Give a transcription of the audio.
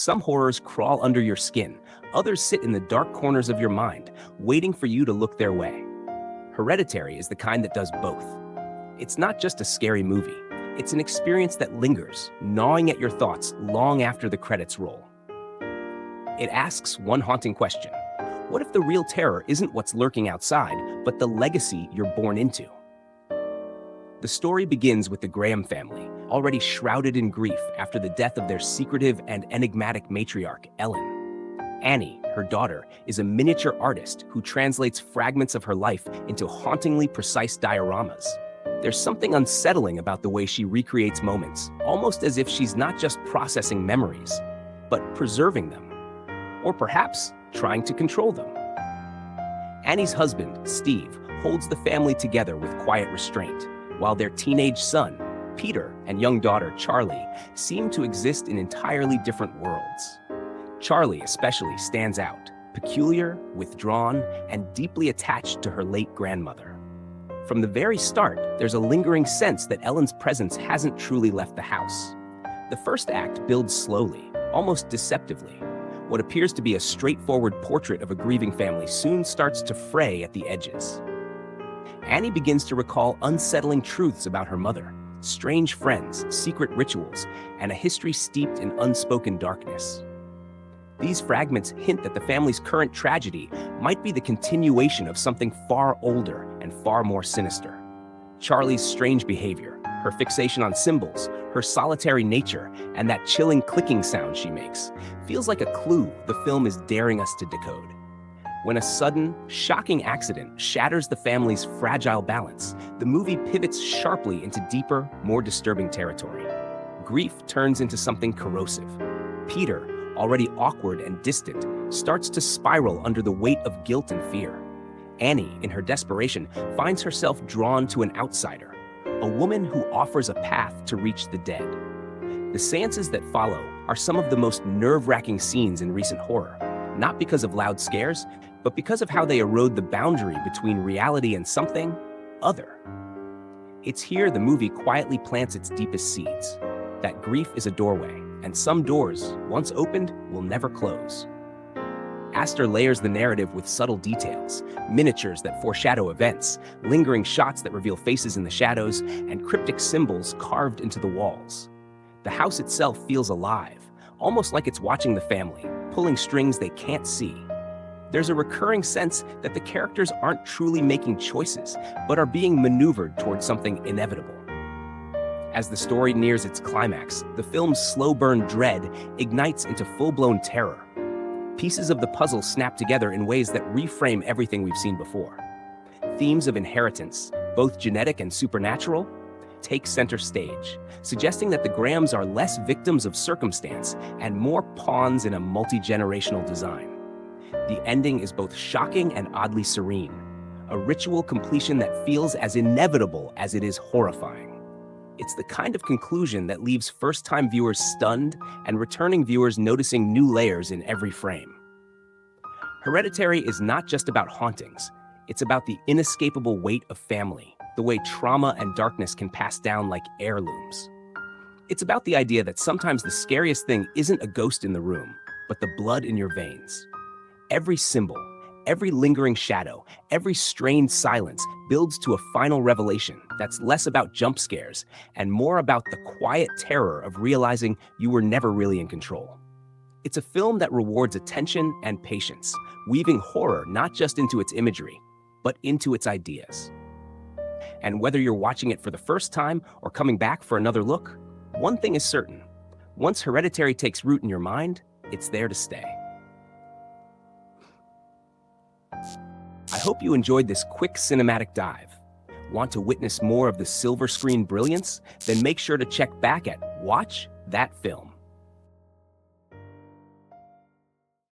Some horrors crawl under your skin, others sit in the dark corners of your mind, waiting for you to look their way. Hereditary is the kind that does both. It's not just a scary movie, it's an experience that lingers, gnawing at your thoughts long after the credits roll. It asks one haunting question: what if the real terror isn't what's lurking outside, but the legacy you're born into? The story begins with the Graham family, already shrouded in grief after the death of their secretive and enigmatic matriarch, Ellen. Annie, her daughter, is a miniature artist who translates fragments of her life into hauntingly precise dioramas. There's something unsettling about the way she recreates moments, almost as if she's not just processing memories, but preserving them, or perhaps trying to control them. Annie's husband, Steve, holds the family together with quiet restraint, while their teenage son, Peter, and young daughter, Charlie, seem to exist in entirely different worlds. Charlie especially stands out, peculiar, withdrawn, and deeply attached to her late grandmother. From the very start, there's a lingering sense that Ellen's presence hasn't truly left the house. The first act builds slowly, almost deceptively. What appears to be a straightforward portrait of a grieving family soon starts to fray at the edges. Annie begins to recall unsettling truths about her mother, strange friends, secret rituals, and a history steeped in unspoken darkness. These fragments hint that the family's current tragedy might be the continuation of something far older and far more sinister. Charlie's strange behavior, her fixation on symbols, her solitary nature, and that chilling clicking sound she makes, feels like a clue the film is daring us to decode. When a sudden, shocking accident shatters the family's fragile balance, the movie pivots sharply into deeper, more disturbing territory. Grief turns into something corrosive. Peter, already awkward and distant, starts to spiral under the weight of guilt and fear. Annie, in her desperation, finds herself drawn to an outsider, a woman who offers a path to reach the dead. The seances that follow are some of the most nerve-wracking scenes in recent horror, not because of loud scares, but because of how they erode the boundary between reality and something other. It's here the movie quietly plants its deepest seeds, that grief is a doorway, and some doors, once opened, will never close. Aster layers the narrative with subtle details, miniatures that foreshadow events, lingering shots that reveal faces in the shadows, and cryptic symbols carved into the walls. The house itself feels alive, almost like it's watching the family, pulling strings they can't see. There's a recurring sense that the characters aren't truly making choices, but are being maneuvered towards something inevitable. As the story nears its climax, the film's slow burn dread ignites into full-blown terror. Pieces of the puzzle snap together in ways that reframe everything we've seen before. Themes of inheritance, both genetic and supernatural, take center stage, suggesting that the Grahams are less victims of circumstance and more pawns in a multi-generational design. The ending is both shocking and oddly serene, a ritual completion that feels as inevitable as it is horrifying. It's the kind of conclusion that leaves first-time viewers stunned and returning viewers noticing new layers in every frame. Hereditary is not just about hauntings, it's about the inescapable weight of family, the way trauma and darkness can pass down like heirlooms. It's about the idea that sometimes the scariest thing isn't a ghost in the room, but the blood in your veins. Every symbol, every lingering shadow, every strained silence builds to a final revelation that's less about jump scares and more about the quiet terror of realizing you were never really in control. It's a film that rewards attention and patience, weaving horror not just into its imagery, but into its ideas. And whether you're watching it for the first time or coming back for another look, one thing is certain: once Hereditary takes root in your mind, it's there to stay. I hope you enjoyed this quick cinematic dive. Want to witness more of the silver screen brilliance? Then make sure to check back at Watch That Film.